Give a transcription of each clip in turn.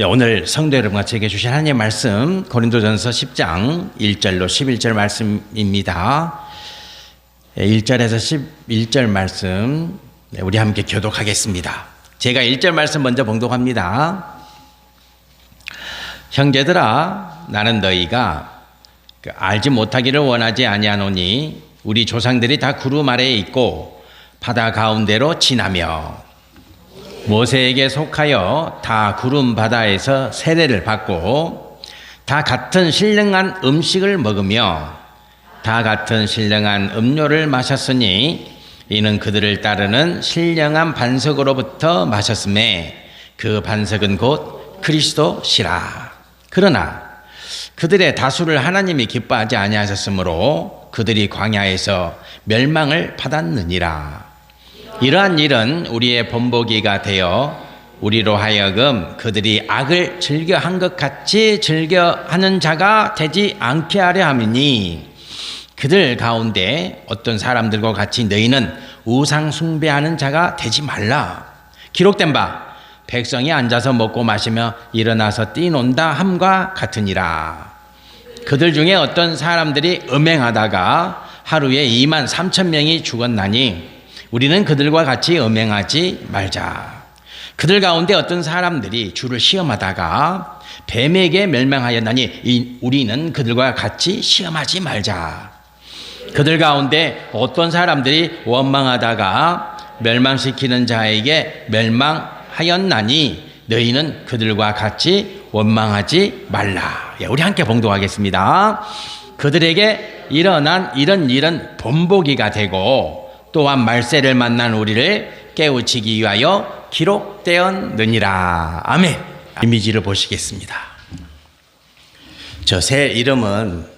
네, 오늘 성도 여러분과 제게 주신 하나님의 말씀 고린도전서 10장 1절로 11절 말씀입니다. 1절에서 11절 말씀 우리 함께 교독하겠습니다. 제가 1절 말씀 먼저 봉독합니다. 형제들아, 나는 너희가 알지 못하기를 원하지 아니하노니 우리 조상들이 다 구름 아래에 있고 바다 가운데로 지나며 모세에게 속하여 다 구름 바다에서 세례를 받고 다 같은 신령한 음식을 먹으며 다 같은 신령한 음료를 마셨으니 이는 그들을 따르는 신령한 반석으로부터 마셨음에 그 반석은 곧 그리스도시라. 그러나 그들의 다수를 하나님이 기뻐하지 아니하셨으므로 그들이 광야에서 멸망을 받았느니라. 이러한 일은 우리의 본보기가 되어 우리로 하여금 그들이 악을 즐겨한 것 같이 즐겨하는 자가 되지 않게 하려 함이니 그들 가운데 어떤 사람들과 같이 너희는 우상 숭배하는 자가 되지 말라. 기록된 바 백성이 앉아서 먹고 마시며 일어나서 뛰논다 함과 같으니라. 그들 중에 어떤 사람들이 음행하다가 하루에 2만 3천 명이 죽었나니 우리는 그들과 같이 음행하지 말자. 그들 가운데 어떤 사람들이 주를 시험하다가 뱀에게 멸망하였나니 우리는 그들과 같이 시험하지 말자. 그들 가운데 어떤 사람들이 원망하다가 멸망시키는 자에게 멸망하였나니 너희는 그들과 같이 원망하지 말라. 우리 함께 봉독하겠습니다. 그들에게 일어난 이런 일은 본보기가 되고 또한 말세를 만난 우리를 깨우치기 위하여 기록되었느니라. 아멘. 이미지를 보시겠습니다. 저 새 이름은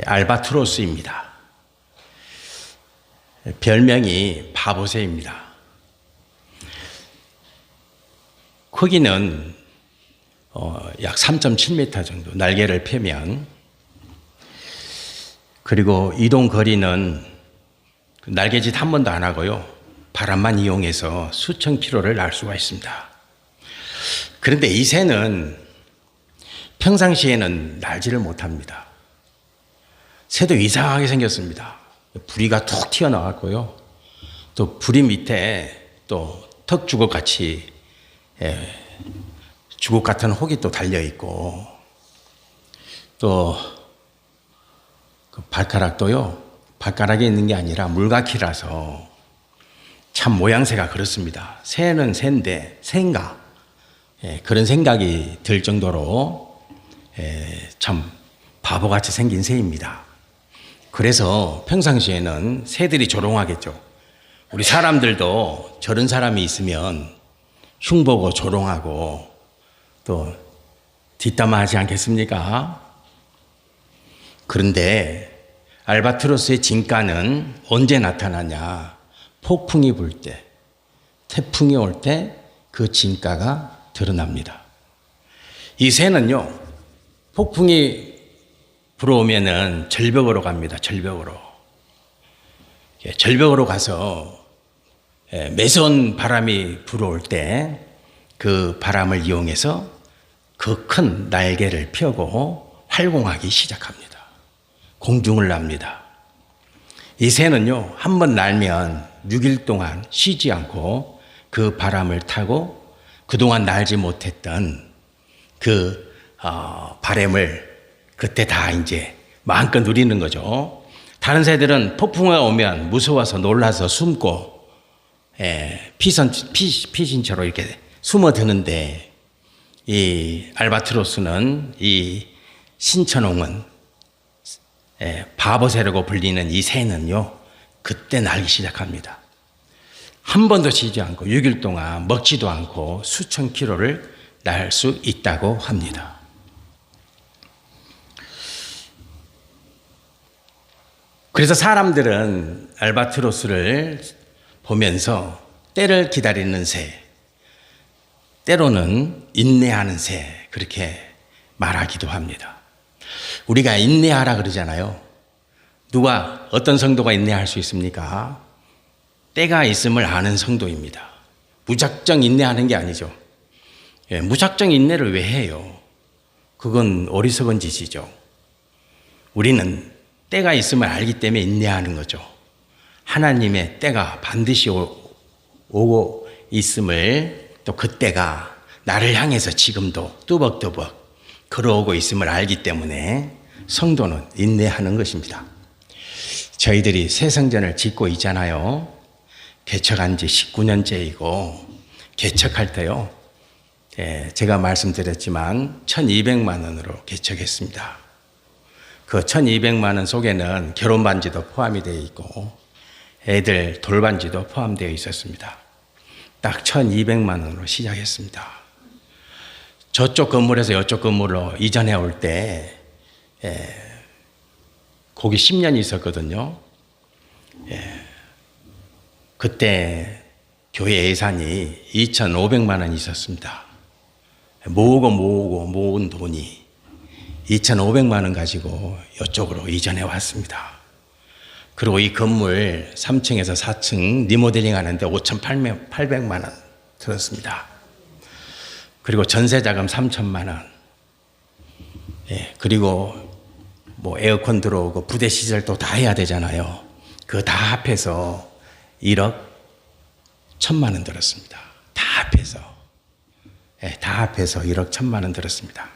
알바트로스입니다. 별명이 바보새입니다. 크기는 약 3.7m 정도 날개를 펴면, 그리고 이동 거리는 날개짓 한 번도 안 하고요, 바람만 이용해서 수천 킬로를 날 수가 있습니다. 그런데 이 새는 평상시에는 날지를 못합니다. 새도 이상하게 생겼습니다. 부리가 툭 튀어나왔고요, 또 부리 밑에 또 턱 주걱같이 주걱 같은 혹이 또 달려있고, 또 그 발가락도요, 발가락에 있는 게 아니라 물가키라서 참 모양새가 그렇습니다. 새는 새인데 새인가? 그런 생각이 들 정도로 참 바보같이 생긴 새입니다. 그래서 평상시에는 새들이 조롱하겠죠. 우리 사람들도 저런 사람이 있으면 흉보고 조롱하고 또 뒷담화하지 않겠습니까? 그런데 알바트로스의 진가는 언제 나타나냐? 폭풍이 불 때, 태풍이 올 때 그 진가가 드러납니다. 이 새는요, 폭풍이 불어오면은 절벽으로 갑니다. 절벽으로. 절벽으로 가서 매서운 바람이 불어올 때 그 바람을 이용해서 그 큰 날개를 펴고 활공하기 시작합니다. 공중을 납니다. 이 새는요, 한 번 날면 6일 동안 쉬지 않고 그 바람을 타고 그동안 날지 못했던 그 바람을 그때 다 이제 마음껏 누리는 거죠. 다른 새들은 폭풍이 오면 무서워서 놀라서 숨고 피신처로 이렇게 숨어드는데, 이 알바트로스는, 이 신천홍은, 바보새라고 불리는 이 새는요, 그때 날기 시작합니다. 한 번도 쉬지 않고 6일 동안 먹지도 않고 수천 킬로를 날 수 있다고 합니다. 그래서 사람들은 알바트로스를 보면서 때를 기다리는 새, 때로는 인내하는 새, 그렇게 말하기도 합니다. 우리가 인내하라 그러잖아요. 누가, 어떤 성도가 인내할 수 있습니까? 때가 있음을 아는 성도입니다. 무작정 인내하는 게 아니죠. 무작정 인내를 왜 해요? 그건 어리석은 짓이죠. 우리는 때가 있음을 알기 때문에 인내하는 거죠. 하나님의 때가 반드시 오고 있음을, 또 그 때가 나를 향해서 지금도 뚜벅뚜벅 걸어오고 있음을 알기 때문에 성도는 인내하는 것입니다. 저희들이 새 성전을 짓고 있잖아요. 개척한 지 19년째이고 개척할 때요, 제가 말씀드렸지만 1200만 원으로 개척했습니다. 그 1200만 원 속에는 결혼 반지도 포함이 되어 있고 애들 돌반지도 포함되어 있었습니다. 딱 1200만 원으로 시작했습니다. 저쪽 건물에서 이쪽 건물로 이전해 올 때 거기 10년 있었거든요. 그때 교회 예산이 2,500만 원 있었습니다. 모으고 모은 돈이 2,500만 원 가지고 이쪽으로 이전해 왔습니다. 그리고 이 건물 3층에서 4층 리모델링 하는데 5,800만 원 들었습니다. 그리고 전세 자금 3,000만 원. 그리고 뭐 에어컨 들어오고 부대 시설도 다 해야 되잖아요. 그거 다 합해서 1억 1,000만 원 들었습니다. 다 합해서. 다 합해서 1억 1,000만 원 들었습니다.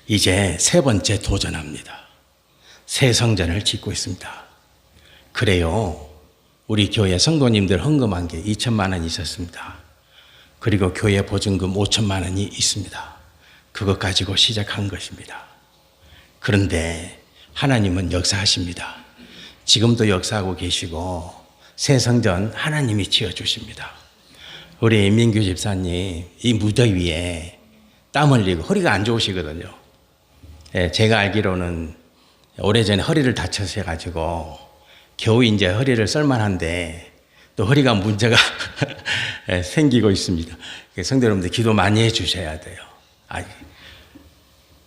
이제 세 번째 도전합니다. 새 성전을 짓고 있습니다. 그래요. 우리 교회 성도님들 헌금한 게 2천만 원이 있었습니다. 그리고 교회 보증금 5천만 원이 있습니다. 그것 가지고 시작한 것입니다. 그런데 하나님은 역사하십니다. 지금도 역사하고 계시고 새 성전 하나님이 지어주십니다. 우리 민규 집사님 이 무더위에 땀 흘리고 허리가 안 좋으시거든요. 제가 알기로는 오래전에 허리를 다쳐셔가지고 겨우 이제 허리를 쓸만한데 또 허리가 문제가 생기고 있습니다. 성도 여러분들 기도 많이 해주셔야 돼요.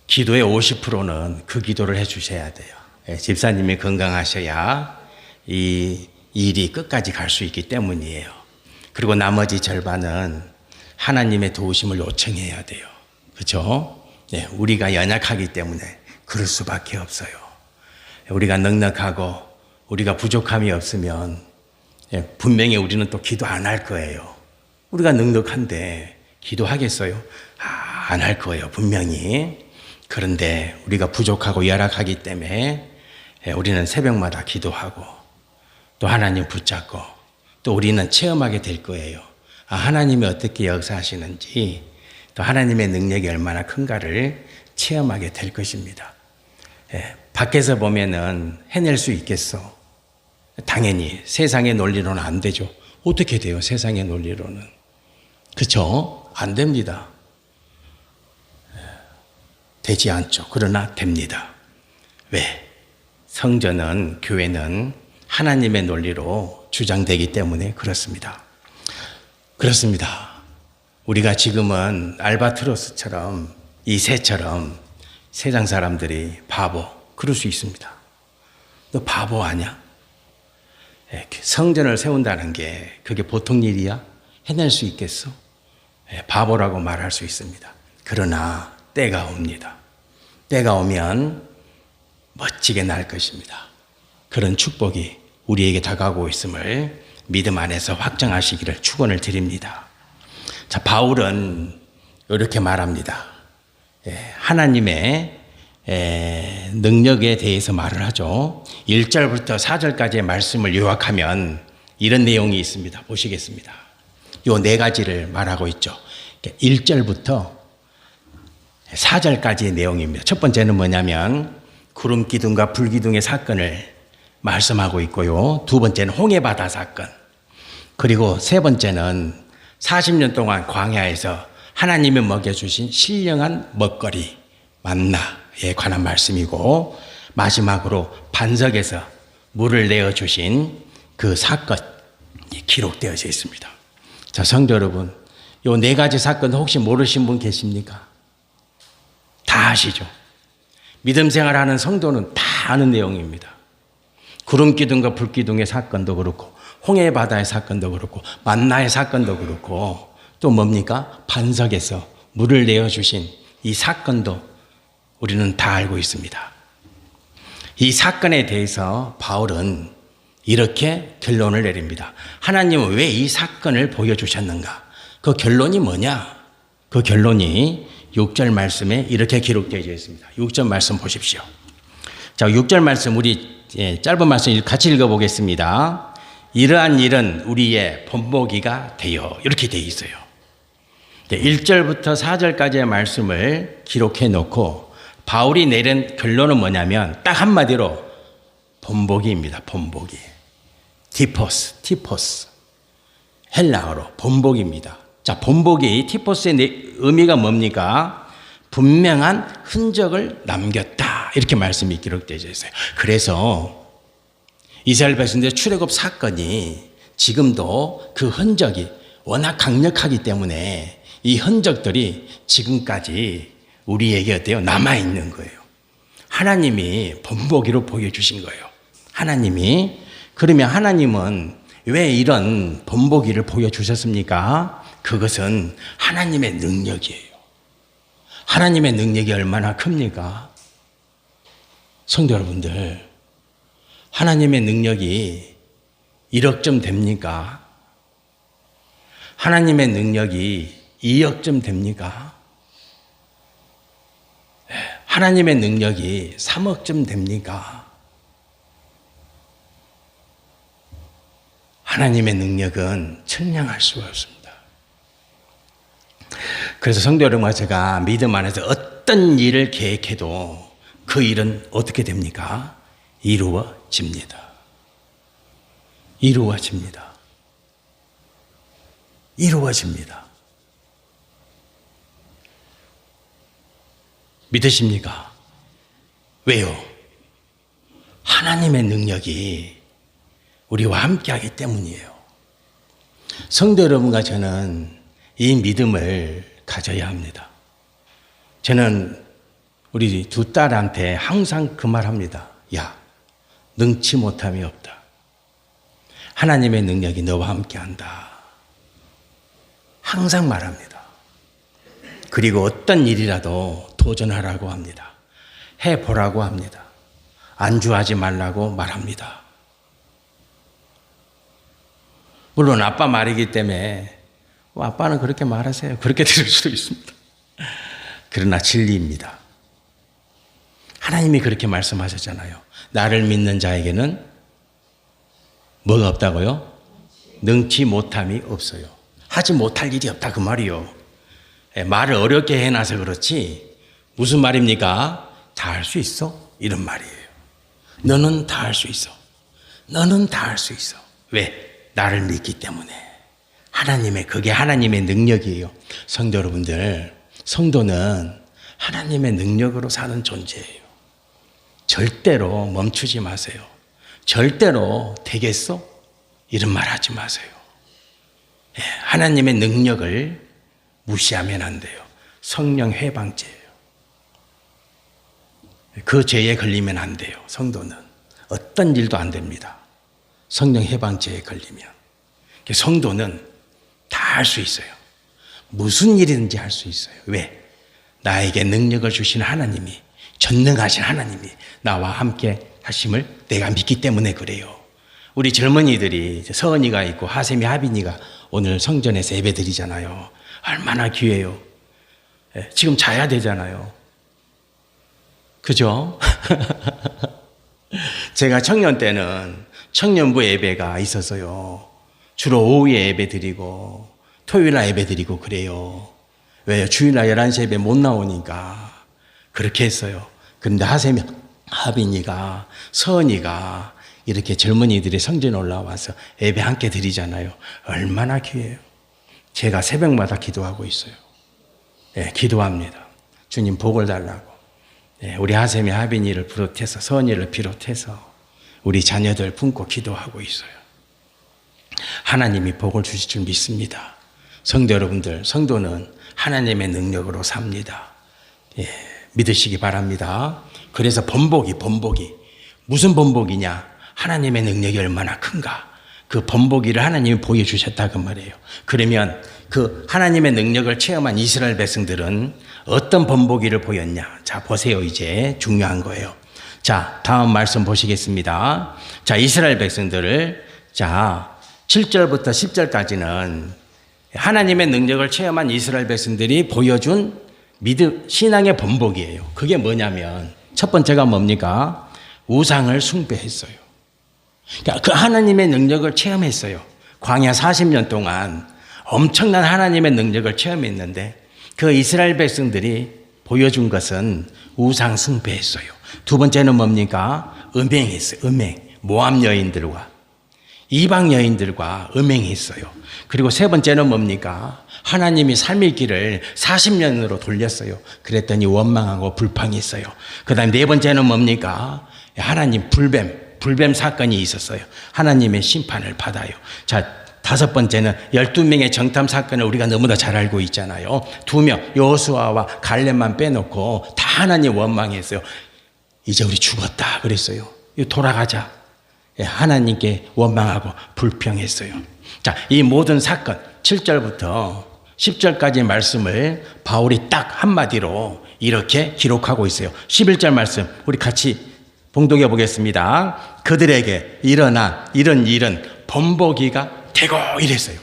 기도의 50%는 그 기도를 해주셔야 돼요. 집사님이 건강하셔야 이 일이 끝까지 갈 수 있기 때문이에요. 그리고 나머지 절반은 하나님의 도우심을 요청해야 돼요. 그렇죠? 우리가 연약하기 때문에 그럴 수밖에 없어요. 우리가 넉넉하고 우리가 부족함이 없으면 분명히 우리는 또 기도 안 할 거예요. 우리가 넉넉한데 기도하겠어요? 안 할 거예요, 분명히. 그런데 우리가 부족하고 열악하기 때문에 우리는 새벽마다 기도하고 또 하나님 붙잡고 또 우리는 체험하게 될 거예요. 하나님이 어떻게 역사하시는지 또 하나님의 능력이 얼마나 큰가를 체험하게 될 것입니다. 밖에서 보면은 해낼 수 있겠어. 당연히 세상의 논리로는 안 되죠. 어떻게 돼요, 세상의 논리로는? 그렇죠? 안 됩니다. 되지 않죠. 그러나 됩니다. 왜? 성전은, 교회는 하나님의 논리로 주장되기 때문에 그렇습니다. 그렇습니다. 우리가 지금은 알바트로스처럼 이 새처럼 세상 사람들이 바보, 그럴 수 있습니다. 너 바보 아니야? 성전을 세운다는 게 그게 보통 일이야? 해낼 수 있겠어? 바보라고 말할 수 있습니다. 그러나 때가 옵니다. 때가 오면 멋지게 날 것입니다. 그런 축복이 우리에게 다가오고 있음을 믿음 안에서 확정하시기를 축원을 드립니다. 자, 바울은 이렇게 말합니다. 하나님의 능력에 대해서 말을 하죠. 1절부터 4절까지의 말씀을 요약하면 이런 내용이 있습니다. 보시겠습니다. 요 네 가지를 말하고 있죠. 1절부터 4절까지의 내용입니다. 첫 번째는 뭐냐면 구름 기둥과 불 기둥의 사건을 말씀하고 있고요. 두 번째는 홍해바다 사건. 그리고 세 번째는 40년 동안 광야에서 하나님이 먹여주신 신령한 먹거리, 만나에 관한 말씀이고, 마지막으로 반석에서 물을 내어주신 그 사건이 기록되어져 있습니다. 자, 성도 여러분, 요 네 가지 사건 혹시 모르신 분 계십니까? 다 아시죠? 믿음 생활하는 성도는 다 아는 내용입니다. 구름 기둥과 불 기둥의 사건도 그렇고 홍해 바다의 사건도 그렇고 만나의 사건도 그렇고 또 뭡니까? 반석에서 물을 내어주신 이 사건도 우리는 다 알고 있습니다. 이 사건에 대해서 바울은 이렇게 결론을 내립니다. 하나님은 왜 이 사건을 보여주셨는가? 그 결론이 뭐냐? 그 결론이 6절 말씀에 이렇게 기록되어 있습니다. 6절 말씀 보십시오. 자, 6절 말씀 우리 짧은 말씀 같이 읽어보겠습니다. 이러한 일은 우리의 본보기가 되어 이렇게 되어 있어요. 1절부터 4절까지의 말씀을 기록해 놓고 바울이 내린 결론은 뭐냐면 딱 한마디로 본보기입니다. 본보기. 티포스. 헬라어로 본보기입니다. 자, 본보기, 티포스의 의미가 뭡니까? 분명한 흔적을 남겼다. 이렇게 말씀이 기록되어 있어요. 그래서 이스라엘 백성들의 출애굽 사건이 지금도 그 흔적이 워낙 강력하기 때문에 이 흔적들이 지금까지 우리에게 어때요? 남아있는 거예요. 하나님이 본보기로 보여주신 거예요. 그러면 하나님은 왜 이런 본보기를 보여주셨습니까? 그것은 하나님의 능력이에요. 하나님의 능력이 얼마나 큽니까? 성도 여러분들, 하나님의 능력이 1억점 됩니까? 하나님의 능력이 2억점 됩니까? 하나님의 능력이 3억점 됩니까? 하나님의 능력은 측량할 수가 없습니다. 그래서 성도 여러분과 제가 믿음 안에서 어떤 일을 계획해도 그 일은 어떻게 됩니까? 이루어집니다. 믿으십니까? 왜요? 하나님의 능력이 우리와 함께하기 때문이에요. 성도 여러분과 저는 이 믿음을 가져야 합니다. 저는 우리 두 딸한테 항상 그 말 합니다. 야, 능치 못함이 없다. 하나님의 능력이 너와 함께한다. 항상 말합니다. 그리고 어떤 일이라도 도전하라고 합니다. 해보라고 합니다. 안주하지 말라고 말합니다. 물론 아빠 말이기 때문에 아빠는 그렇게 말하세요. 그렇게 들을 수도 있습니다. 그러나 진리입니다. 하나님이 그렇게 말씀하셨잖아요. 나를 믿는 자에게는 뭐가 없다고요? 능치 못함이 없어요. 하지 못할 일이 없다 그 말이요. 말을 어렵게 해놔서 그렇지 무슨 말입니까? 다 할 수 있어? 이런 말이에요. 너는 다 할 수 있어. 너는 다 할 수 있어. 왜? 나를 믿기 때문에. 그게 하나님의 능력이에요. 성도 여러분들, 성도는 하나님의 능력으로 사는 존재예요. 절대로 멈추지 마세요. 절대로 되겠어? 이런 말 하지 마세요. 하나님의 능력을 무시하면 안 돼요. 성령 해방죄예요. 그 죄에 걸리면 안 돼요. 성도는 어떤 일도 안 됩니다. 성령 해방죄에 걸리면. 성도는 다 할 수 있어요. 무슨 일이든지 할 수 있어요. 왜? 나에게 능력을 주신 하나님이, 전능하신 하나님이 나와 함께 하심을 내가 믿기 때문에 그래요. 우리 젊은이들이 서은이가 있고 하샘이 하빈이가 오늘 성전에서 예배 드리잖아요. 얼마나 귀해요. 지금 자야 되잖아요. 그죠? 제가 청년 때는 청년부 예배가 있었어요. 주로 오후에 예배 드리고 토요일날 예배 드리고 그래요. 왜요? 주일날 11시 예배 못 나오니까 그렇게 했어요. 그런데 하샘이, 하빈이가, 서은이가 이렇게 젊은이들이 성전에 올라와서 예배 함께 드리잖아요. 얼마나 귀해요. 제가 새벽마다 기도하고 있어요. 기도합니다. 주님 복을 달라고. 우리 하샘이, 하빈이를 비롯해서, 서은이를 비롯해서 우리 자녀들 품고 기도하고 있어요. 하나님이 복을 주실 줄 믿습니다. 성도 여러분들, 성도는 하나님의 능력으로 삽니다. 믿으시기 바랍니다. 그래서 본보기. 무슨 본보기냐? 하나님의 능력이 얼마나 큰가? 그 본보기를 하나님이 보여주셨다 그 말이에요. 그러면 그 하나님의 능력을 체험한 이스라엘 백성들은 어떤 본보기를 보였냐? 자, 보세요. 이제 중요한 거예요. 자, 다음 말씀 보시겠습니다. 자, 이스라엘 백성들을, 자, 7절부터 10절까지는 하나님의 능력을 체험한 이스라엘 백성들이 보여준 신앙의 본보기예요. 그게 뭐냐면 첫 번째가 뭡니까? 우상을 숭배했어요. 그러니까 그 하나님의 능력을 체험했어요. 광야 40년 동안 엄청난 하나님의 능력을 체험했는데 그 이스라엘 백성들이 보여준 것은 우상 숭배했어요. 두 번째는 뭡니까? 음행했어요. 음행. 모압 여인들과 이방 여인들과 음행했어요. 그리고 세 번째는 뭡니까? 하나님이 삶의 길을 40년으로 돌렸어요. 그랬더니 원망하고 불평했어요. 그 다음에 네 번째는 뭡니까? 하나님 불뱀 사건이 있었어요. 하나님의 심판을 받아요. 자, 다섯 번째는 12명의 정탐 사건을 우리가 너무나 잘 알고 있잖아요. 2명 여호수아와 갈렙만 빼놓고 다 하나님 원망했어요. 이제 우리 죽었다 그랬어요. 돌아가자. 하나님께 원망하고 불평했어요. 자, 이 모든 사건 7절부터 10절까지의 말씀을 바울이 딱 한마디로 이렇게 기록하고 있어요. 11절 말씀 우리 같이 봉독해 보겠습니다. 그들에게 일어난 이런 일은 본보기가 되고 이랬어요.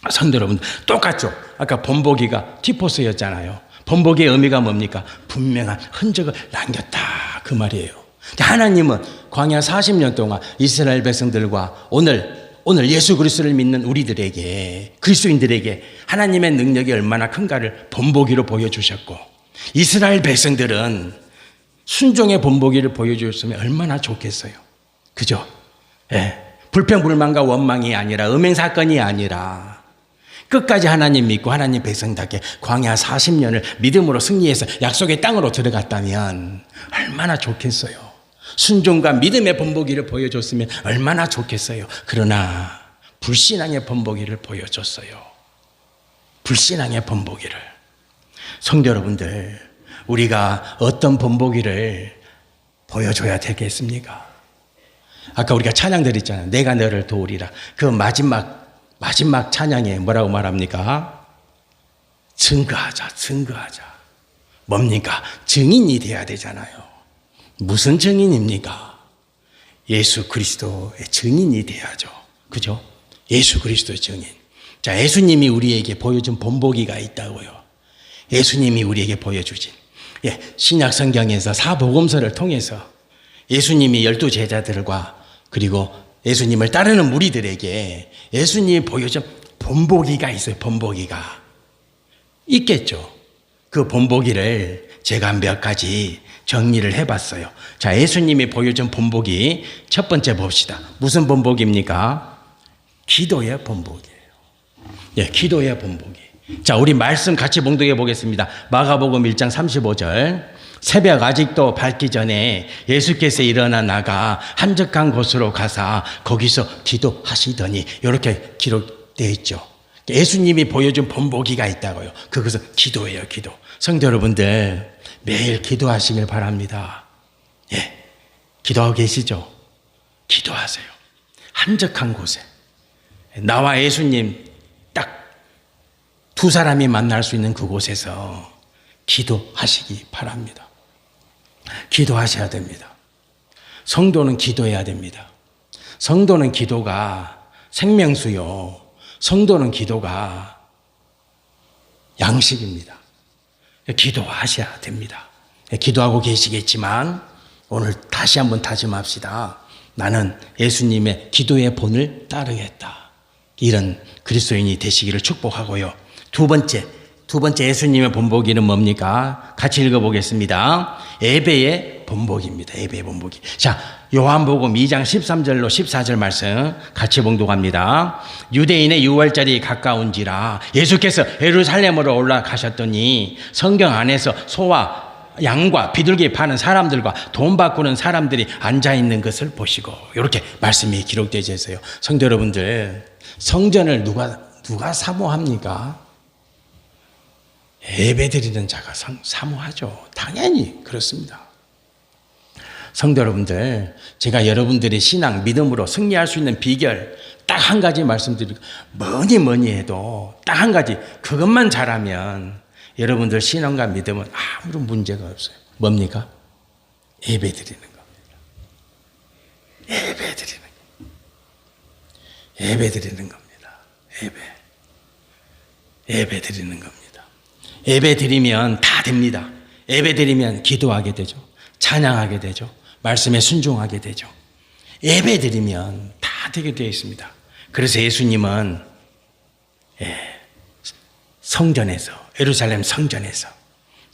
성도 여러분, 똑같죠? 아까 본보기가 티포스였잖아요. 본보기의 의미가 뭡니까? 분명한 흔적을 남겼다 그 말이에요. 하나님은 광야 40년 동안 이스라엘 백성들과 오늘 예수 그리스도를 믿는 우리들에게, 그리스도인들에게 하나님의 능력이 얼마나 큰가를 본보기로 보여주셨고, 이스라엘 백성들은 순종의 본보기를 보여주셨으면 얼마나 좋겠어요. 그죠? 예. 불평불만과 원망이 아니라 음행 사건이 아니라 끝까지 하나님 믿고 하나님 백성답게 광야 40년을 믿음으로 승리해서 약속의 땅으로 들어갔다면 얼마나 좋겠어요. 순종과 믿음의 본보기를 보여줬으면 얼마나 좋겠어요. 그러나 불신앙의 본보기를 보여줬어요. 불신앙의 본보기를. 성도 여러분들, 우리가 어떤 본보기를 보여줘야 되겠습니까? 아까 우리가 찬양 드렸잖아요. 내가 너를 도우리라. 그 마지막 찬양에 뭐라고 말합니까? 증거하자. 뭡니까? 증인이 돼야 되잖아요. 무슨 증인입니까? 예수 그리스도의 증인이 돼야죠. 그죠? 예수 그리스도의 증인. 자, 예수님이 우리에게 보여준 본보기가 있다고요. 예수님이 우리에게 보여주진. 신약 성경에서 사복음서를 통해서 예수님이 12 제자들과 그리고 예수님을 따르는 무리들에게 예수님이 보여준 본보기가 있어요. 본보기가 있겠죠. 그 본보기를 제가 몇 가지 정리를 해봤어요. 자, 예수님이 보여준 본보기 첫 번째 봅시다. 무슨 본보기입니까? 기도의 본보기예요. 기도의 본보기. 자, 우리 말씀 같이 봉독해 보겠습니다. 마가복음 1장 35절. 새벽 아직도 밝기 전에 예수께서 일어나 나가 한적한 곳으로 가사 거기서 기도하시더니 이렇게 기록되어 있죠. 예수님이 보여준 본보기가 있다고요. 그것은 기도예요. 기도. 성도 여러분들 매일 기도하시길 바랍니다. 기도하고 계시죠? 기도하세요. 한적한 곳에 나와 예수님 딱 두 사람이 만날 수 있는 그곳에서 기도하시기 바랍니다. 기도하셔야 됩니다. 성도는 기도해야 됩니다. 성도는 기도가 생명수요. 성도는 기도가 양식입니다. 기도하셔야 됩니다. 기도하고 계시겠지만 오늘 다시 한번 다짐합시다. 나는 예수님의 기도의 본을 따르겠다. 이런 그리스도인이 되시기를 축복하고요. 두 번째 예수님의 본보기는 뭡니까? 같이 읽어보겠습니다. 예배의 본보기입니다. 예배의 본보기. 자, 요한복음 2장 13절로 14절 말씀 같이 봉독합니다. 유대인의 유월절이 가까운지라 예수께서 예루살렘으로 올라가셨더니 성경 안에서 소와 양과 비둘기 파는 사람들과 돈 바꾸는 사람들이 앉아있는 것을 보시고 이렇게 말씀이 기록되어 있어요. 성도 여러분들, 성전을 누가 사모합니까? 예배드리는 자가 사모하죠. 당연히 그렇습니다. 성도 여러분들, 제가 여러분들의 신앙, 믿음으로 승리할 수 있는 비결 딱 한 가지 말씀드리고, 뭐니 해도 딱 한 가지, 그것만 잘하면 여러분들 신앙과 믿음은 아무런 문제가 없어요. 뭡니까? 예배 드리는 겁니다. 예배 드리는 겁니다. 예배 드리는 겁니다. 예배 드리는 겁니다. 예배 드리면 다 됩니다. 예배 드리면 기도하게 되죠. 찬양하게 되죠. 말씀에 순종하게 되죠. 예배 드리면 다 되게 되어 있습니다. 그래서 예수님은 성전에서, 예루살렘 성전에서,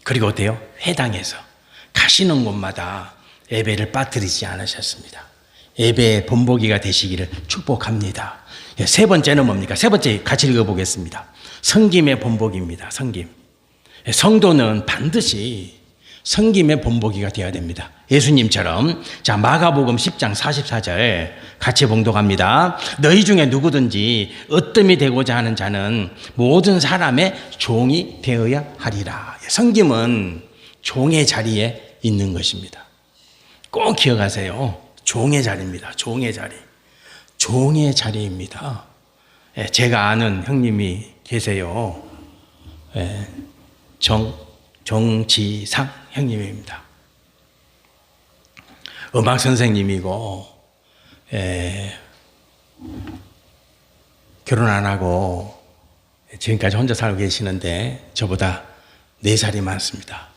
그리고 어때요? 회당에서 가시는 곳마다 예배를 빠뜨리지 않으셨습니다. 예배의 본보기가 되시기를 축복합니다. 세 번째는 뭡니까? 세 번째 같이 읽어보겠습니다. 섬김의 본보기입니다. 섬김. 성도는 반드시 섬김의 본보기가 되어야 됩니다. 예수님처럼. 자, 마가복음 10장 44절 같이 봉독합니다. 너희 중에 누구든지 으뜸이 되고자 하는 자는 모든 사람의 종이 되어야 하리라. 섬김은 종의 자리에 있는 것입니다. 꼭 기억하세요. 종의 자리입니다. 종의 자리. 종의 자리입니다. 제가 아는 형님이 계세요. 정지상 형님입니다. 음악 선생님이고, 결혼 안 하고 지금까지 혼자 살고 계시는데 저보다 4살이 많습니다.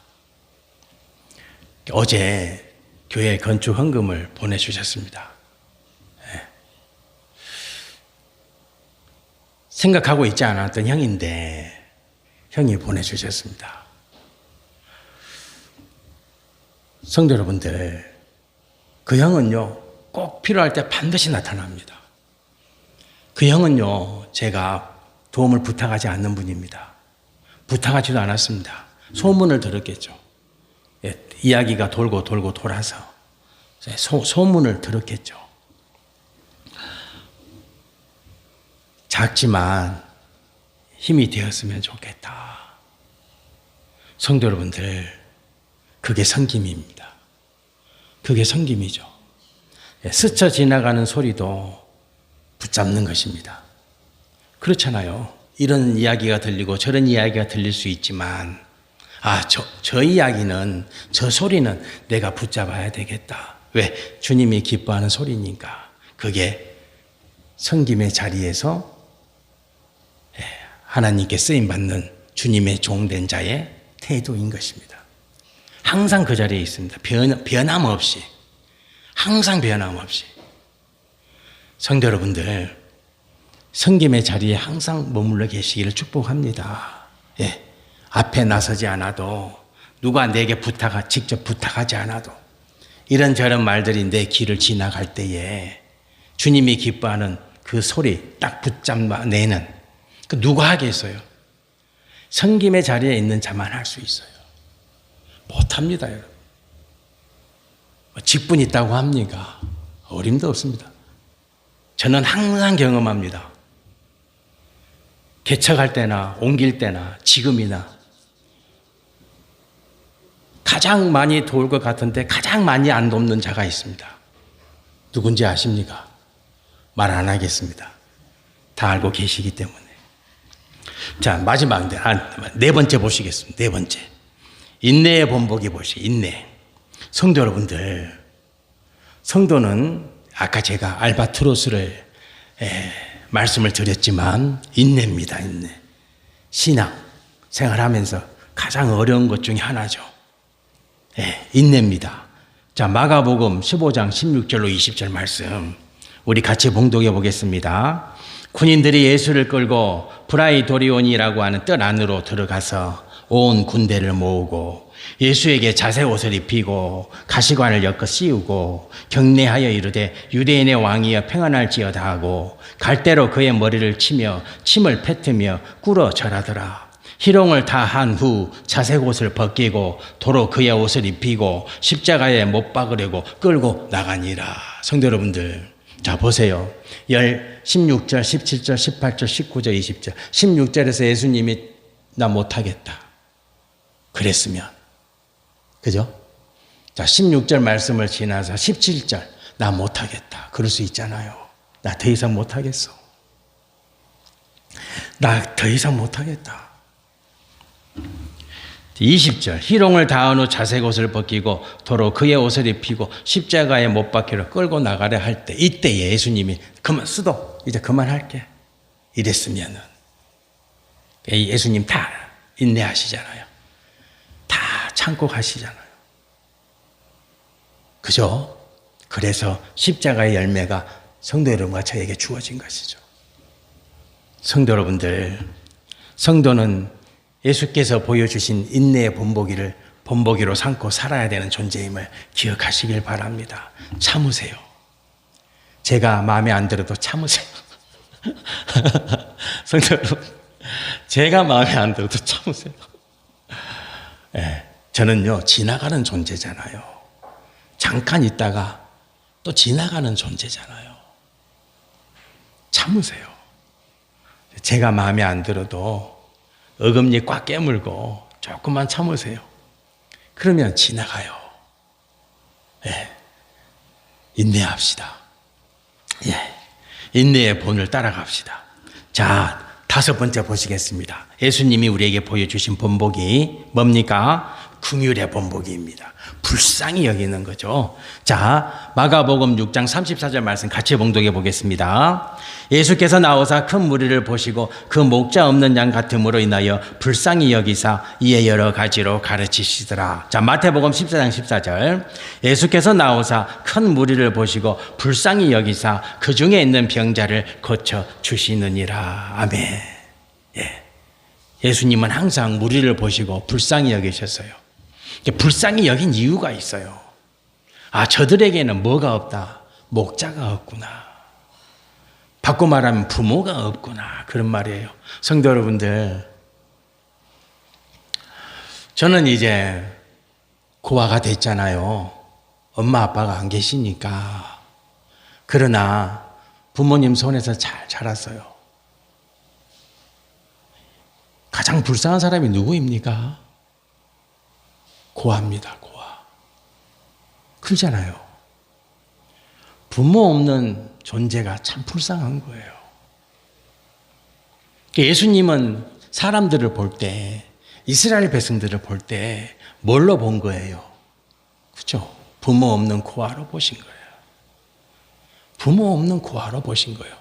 어제 교회 건축 헌금을 보내주셨습니다. 생각하고 있지 않았던 형인데 형이 보내주셨습니다. 성도 여러분들, 그 형은요, 꼭 필요할 때 반드시 나타납니다. 그 형은요, 제가 도움을 부탁하지 않는 분입니다. 부탁하지도 않았습니다. 소문을 들었겠죠. 이야기가 돌고 돌아서 소문을 들었겠죠. 작지만 힘이 되었으면 좋겠다. 성도 여러분들, 그게 섬김입니다. 그게 섬김이죠. 스쳐 지나가는 소리도 붙잡는 것입니다. 그렇잖아요. 이런 이야기가 들리고 저런 이야기가 들릴 수 있지만, 저 이야기는, 저 소리는 내가 붙잡아야 되겠다. 왜? 주님이 기뻐하는 소리니까. 그게 섬김의 자리에서 하나님께 쓰임받는 주님의 종된 자의 태도인 것입니다. 항상 그 자리에 있습니다. 변함없이. 항상 변함없이. 성도 여러분들, 섬김의 자리에 항상 머물러 계시기를 축복합니다. 앞에 나서지 않아도, 누가 내게 직접 부탁하지 않아도, 이런저런 말들이 내 길을 지나갈 때에 주님이 기뻐하는 그 소리 딱 붙잡아내는, 그 누가 하겠어요? 섬김의 자리에 있는 자만 할 수 있어요. 못합니다, 여러분. 직분 있다고 합니까? 어림도 없습니다. 저는 항상 경험합니다. 개척할 때나 옮길 때나 지금이나 가장 많이 도울 것 같은데 가장 많이 안 돕는 자가 있습니다. 누군지 아십니까? 말 안 하겠습니다. 다 알고 계시기 때문에. 자, 마지막 네 번째 보시겠습니다. 네 번째. 인내의 본보기 보시죠. 인내. 성도 여러분들, 성도는 아까 제가 알바트로스를 말씀을 드렸지만 인내입니다. 인내. 신앙 생활하면서 가장 어려운 것 중에 하나죠. 인내입니다. 자, 마가복음 15장 16절로 20절 말씀 우리 같이 봉독해 보겠습니다. 군인들이 예수를 끌고 브라이도리온이라고 하는 뜰 안으로 들어가서 온 군대를 모으고 예수에게 자색 옷을 입히고 가시관을 엮어 씌우고 경례하여 이르되 유대인의 왕이여 평안할지어다 하고 갈대로 그의 머리를 치며 침을 뱉으며 꿇어 절하더라. 희롱을 다 한 후 자색 옷을 벗기고 도로 그의 옷을 입히고 십자가에 못 박으려고 끌고 나가니라. 성도 여러분들, 자 보세요. 16절, 17절, 18절, 19절, 20절. 16절에서 예수님이 나 못하겠다 그랬으면, 그죠? 자, 16절 말씀을 지나서 17절. 나 못하겠다. 그럴 수 있잖아요. 나 더 이상 못하겠어. 나 더 이상 못하겠다. 20절. 희롱을 다한 후 자색 옷을 벗기고 도로 그의 옷을 입히고 십자가에 못 박히러 끌고 나가려 할 때, 이때 예수님이 그만 쓰도 이제 그만할게. 이랬으면은 예수님 다 인내하시잖아요. 다 참고 가시잖아요. 그죠? 그래서 십자가의 열매가 성도 여러분과 저에게 주어진 것이죠. 성도 여러분들, 성도는 예수께서 보여주신 인내의 본보기로 삼고 살아야 되는 존재임을 기억하시길 바랍니다. 참으세요. 제가 마음에 안 들어도 참으세요. 성도 여러분, 제가 마음에 안 들어도 참으세요. 네, 저는요, 지나가는 존재잖아요. 잠깐 있다가 또 지나가는 존재잖아요. 참으세요. 제가 마음에 안 들어도 어금니 꽉 깨물고 조금만 참으세요. 그러면 지나가요. 예. 인내합시다. 예. 인내의 본을 따라갑시다. 자, 5번째 보시겠습니다. 예수님이 우리에게 보여주신 본보기 뭡니까? 긍휼의 본보기입니다. 불쌍히 여기는 거죠. 자, 마가복음 6장 34절 말씀 같이 봉독해 보겠습니다. 예수께서 나오사 큰 무리를 보시고 그 목자 없는 양 같음으로 인하여 불쌍히 여기사 이에 여러 가지로 가르치시더라. 자, 마태복음 14장 14절. 예수께서 나오사 큰 무리를 보시고 불쌍히 여기사 그 중에 있는 병자를 고쳐 주시느니라. 아멘. 예. 예수님은 항상 무리를 보시고 불쌍히 여기셨어요. 불쌍히 여긴 이유가 있어요. 아, 저들에게는 뭐가 없다? 목자가 없구나. 바꿔 말하면 부모가 없구나. 그런 말이에요. 성도 여러분들, 저는 이제 고아가 됐잖아요. 엄마 아빠가 안 계시니까. 그러나 부모님 손에서 잘 자랐어요. 가장 불쌍한 사람이 누구입니까? 고아입니다. 고아. 그러잖아요. 부모 없는 존재가 참 불쌍한 거예요. 예수님은 사람들을 볼 때, 이스라엘 백성들을 볼 때 뭘로 본 거예요? 그렇죠? 부모 없는 고아로 보신 거예요. 부모 없는 고아로 보신 거예요.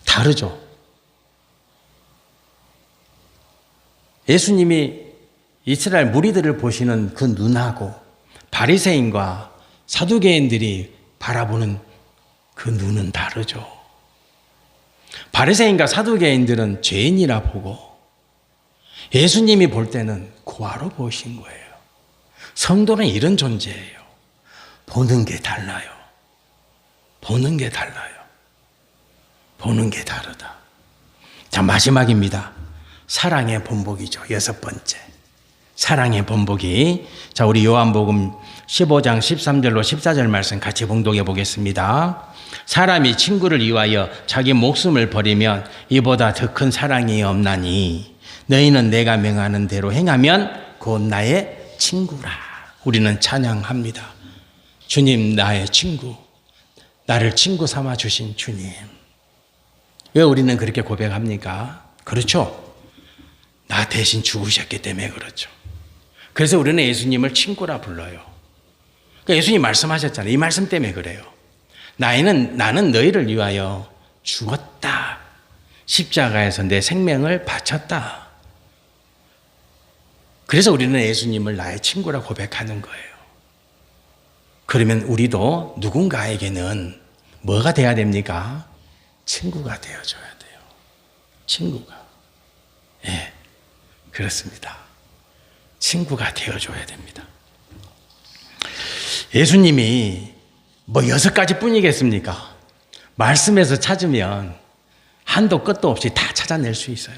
다르죠? 예수님이 이스라엘 무리들을 보시는 그 눈하고 바리새인과 사두개인들이 바라보는 그 눈은 다르죠. 바리새인과 사두개인들은 죄인이라 보고 예수님이 볼 때는 고아로 보신 거예요. 성도는 이런 존재예요. 보는 게 달라요. 보는 게 달라요. 보는 게 다르다. 자, 마지막입니다. 사랑의 본보기죠. 6번째. 사랑의 본보기. 자, 우리 요한복음 15장 13절로 14절 말씀 같이 봉독해 보겠습니다. 사람이 친구를 위하여 자기 목숨을 버리면 이보다 더 큰 사랑이 없나니 너희는 내가 명하는 대로 행하면 곧 나의 친구라. 우리는 찬양합니다. 주님, 나의 친구. 나를 친구 삼아 주신 주님. 왜 우리는 그렇게 고백합니까? 그렇죠? 나 대신 죽으셨기 때문에 그렇죠. 그래서 우리는 예수님을 친구라 불러요. 그러니까 예수님 말씀하셨잖아요. 이 말씀 때문에 그래요. 나는 너희를 위하여 죽었다. 십자가에서 내 생명을 바쳤다. 그래서 우리는 예수님을 나의 친구라 고백하는 거예요. 그러면 우리도 누군가에게는 뭐가 돼야 됩니까? 친구가 되어줘야 돼요. 친구가. 예, 그렇습니다. 친구가 되어줘야 됩니다. 예수님이 뭐 6가지 뿐이겠습니까? 말씀에서 찾으면 한도 끝도 없이 다 찾아낼 수 있어요.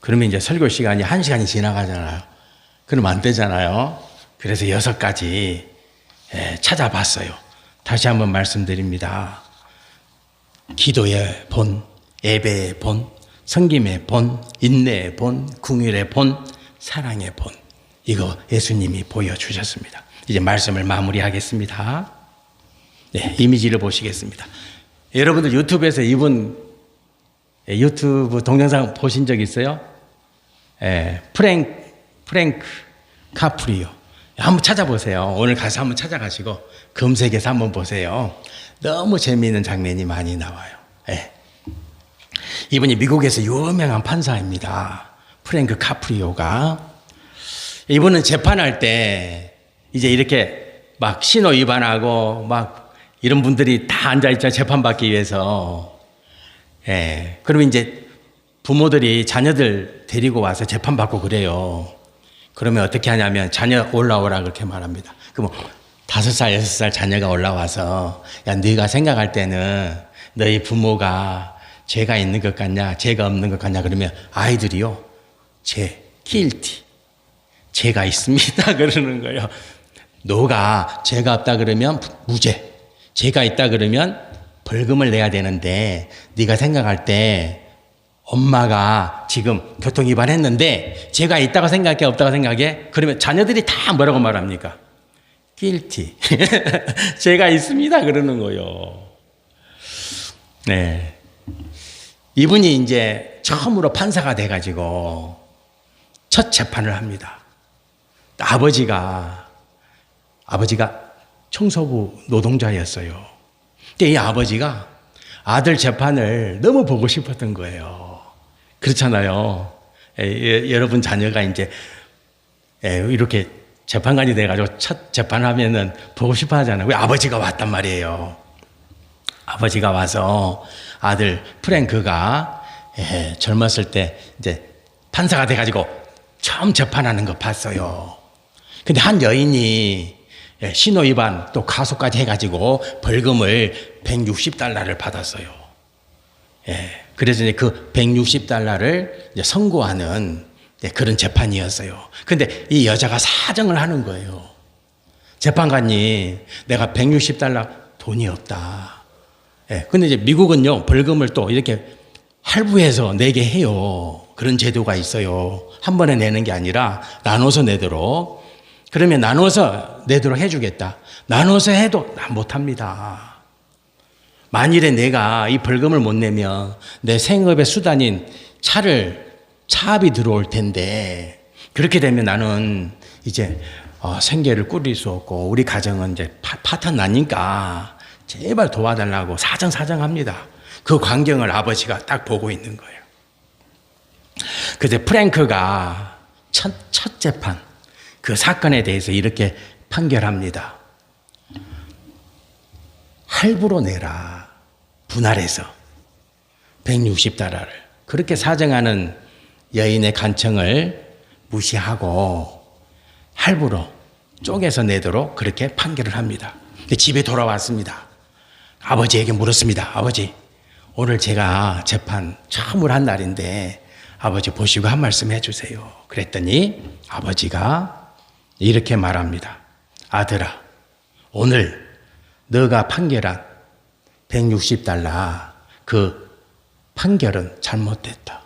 그러면 이제 설교 시간이 1시간이 지나가잖아요. 그러면 안 되잖아요. 그래서 6가지 찾아봤어요. 다시 한번 말씀드립니다. 기도의 본, 예배의 본, 섬김의 본, 인내의 본, 긍휼의 본, 사랑의 본. 이거 예수님이 보여주셨습니다. 이제 말씀을 마무리하겠습니다. 네, 이미지를 보시겠습니다. 여러분들 유튜브에서 이분 유튜브 동영상 보신 적 있어요? 프랭크 카프리오. 한번 찾아보세요. 오늘 가서 한번 찾아가시고 검색해서 한번 보세요. 너무 재미있는 장면이 많이 나와요. 이분이 미국에서 유명한 판사입니다. 프랭크 카프리오가. 이분은 재판할 때 이제 이렇게 막 신호 위반하고 막 이런 분들이 다 앉아있죠. 재판받기 위해서. 그러면 이제 부모들이 자녀들 데리고 와서 재판받고 그래요. 그러면 어떻게 하냐면 자녀 올라오라 그렇게 말합니다. 그럼 5살, 6살 자녀가 올라와서 야, 네가 생각할 때는 너희 부모가 죄가 있는 것 같냐, 죄가 없는 것 같냐 그러면 아이들이요, guilty, 죄가 있습니다 그러는 거예요. 너가 죄가 없다 그러면 무죄, 죄가 있다 그러면 벌금을 내야 되는데 네가 생각할 때 엄마가 지금 교통 위반했는데 죄가 있다고 생각해 없다고 생각해? 그러면 자녀들이 다 뭐라고 말합니까? guilty. 죄가 있습니다 그러는 거예요. 네. 이분이 이제 처음으로 판사가 돼가지고 첫 재판을 합니다. 아버지가 청소부 노동자였어요. 근데 이 아버지가 아들 재판을 너무 보고 싶었던 거예요. 그렇잖아요. 여러분 자녀가 이제 이렇게 재판관이 돼가지고 첫 재판하면은 보고 싶어 하잖아요. 왜 아버지가 왔단 말이에요. 아버지가 와서 아들 프랭크가 젊었을 때 이제 판사가 돼가지고 처음 재판하는 거 봤어요. 근데 한 여인이 신호 위반 또 가소까지 해가지고 벌금을 $160를 받았어요. 그래서 이제 그 $160를 이제 선고하는 그런 재판이었어요. 근데 이 여자가 사정을 하는 거예요. 재판관이 내가 $160 돈이 없다. 근데 이제 미국은요, 벌금을 또 이렇게 할부해서 내게 해요. 그런 제도가 있어요. 한 번에 내는 게 아니라 나눠서 내도록. 그러면 나눠서 내도록 해주겠다. 나눠서 해도 난 못합니다. 만일에 내가 이 벌금을 못 내면 내 생업의 수단인 차압이 들어올 텐데, 그렇게 되면 나는 이제 생계를 꾸릴 수 없고 우리 가정은 이제 파탄 나니까 제발 도와달라고 사정합니다. 그 광경을 아버지가 딱 보고 있는 거예요. 그래서 프랭크가 첫 재판 그 사건에 대해서 이렇게 판결합니다. 할부로 내라. 분할해서 $160를. 그렇게 사정하는 여인의 간청을 무시하고 할부로 쪼개서 내도록 그렇게 판결을 합니다. 집에 돌아왔습니다. 아버지에게 물었습니다. 아버지, 오늘 제가 재판 처음으로 한 날인데 아버지 보시고 한 말씀 해주세요. 그랬더니 아버지가 이렇게 말합니다. 아들아, 오늘 너가 판결한 $160 그 판결은 잘못됐다.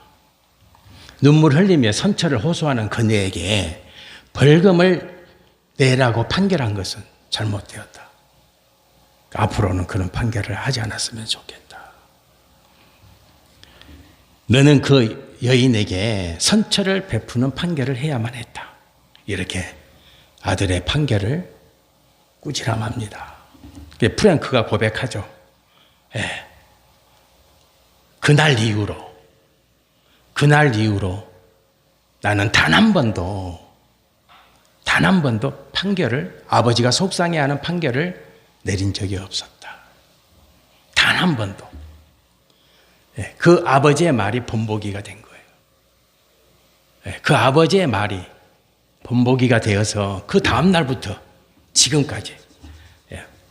눈물 흘리며 선처를 호소하는 그녀에게 벌금을 내라고 판결한 것은 잘못되었다. 앞으로는 그런 판결을 하지 않았으면 좋겠다. 너는 그 여인에게 선처를 베푸는 판결을 해야만 했다. 이렇게 아들의 판결을 꾸지람합니다. 프랭크가 고백하죠. 그날 이후로 나는 단 한 번도 판결을, 아버지가 속상해하는 판결을 내린 적이 없었다. 단 한 번도. 그 아버지의 말이 본보기가 된 거예요. 그 아버지의 말이 본보기가 되어서 그 다음 날부터 지금까지.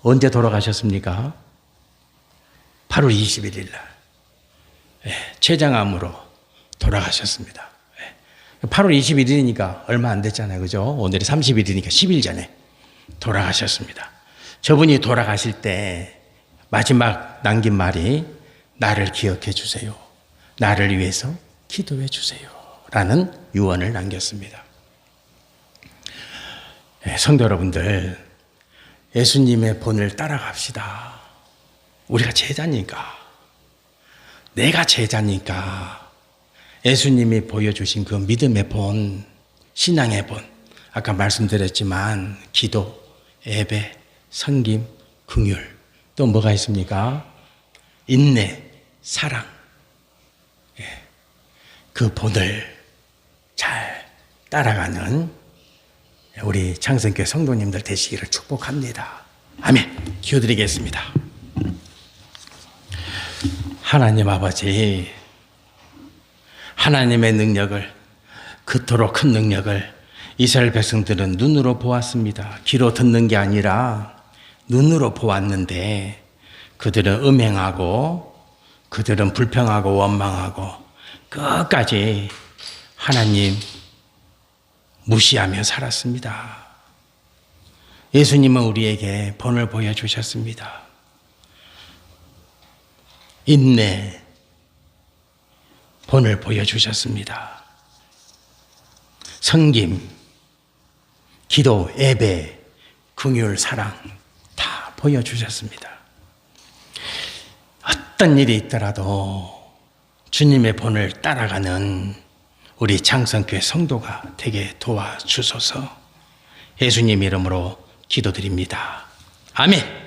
언제 돌아가셨습니까? 8월 21일 날 췌장암으로 돌아가셨습니다. 8월 21일이니까 얼마 안 됐잖아요. 그죠? 오늘이 30일이니까 10일 전에 돌아가셨습니다. 저분이 돌아가실 때 마지막 남긴 말이 나를 기억해 주세요. 나를 위해서 기도해 주세요. 라는 유언을 남겼습니다. 성도 여러분들, 예수님의 본을 따라갑시다. 우리가 제자니까, 내가 제자니까 예수님이 보여주신 그 믿음의 본, 신앙의 본, 아까 말씀드렸지만 기도, 예배, 섬김, 긍휼, 또 뭐가 있습니까? 인내, 사랑, 그 본을 잘 따라가는 우리 창성교회 성도님들 되시기를 축복합니다. 아멘. 기도드리겠습니다. 하나님 아버지, 하나님의 능력을, 그토록 큰 능력을 이스라엘 백성들은 눈으로 보았습니다. 귀로 듣는 게 아니라 눈으로 보았는데 그들은 음행하고 그들은 불평하고 원망하고 끝까지 하나님 무시하며 살았습니다. 예수님은 우리에게 본을 보여주셨습니다. 인내, 본을 보여주셨습니다. 섬김, 기도, 예배, 긍휼, 사랑 다 보여주셨습니다. 어떤 일이 있더라도 주님의 본을 따라가는 우리 창성교회 성도가 되게 도와주소서. 예수님 이름으로 기도드립니다. 아멘.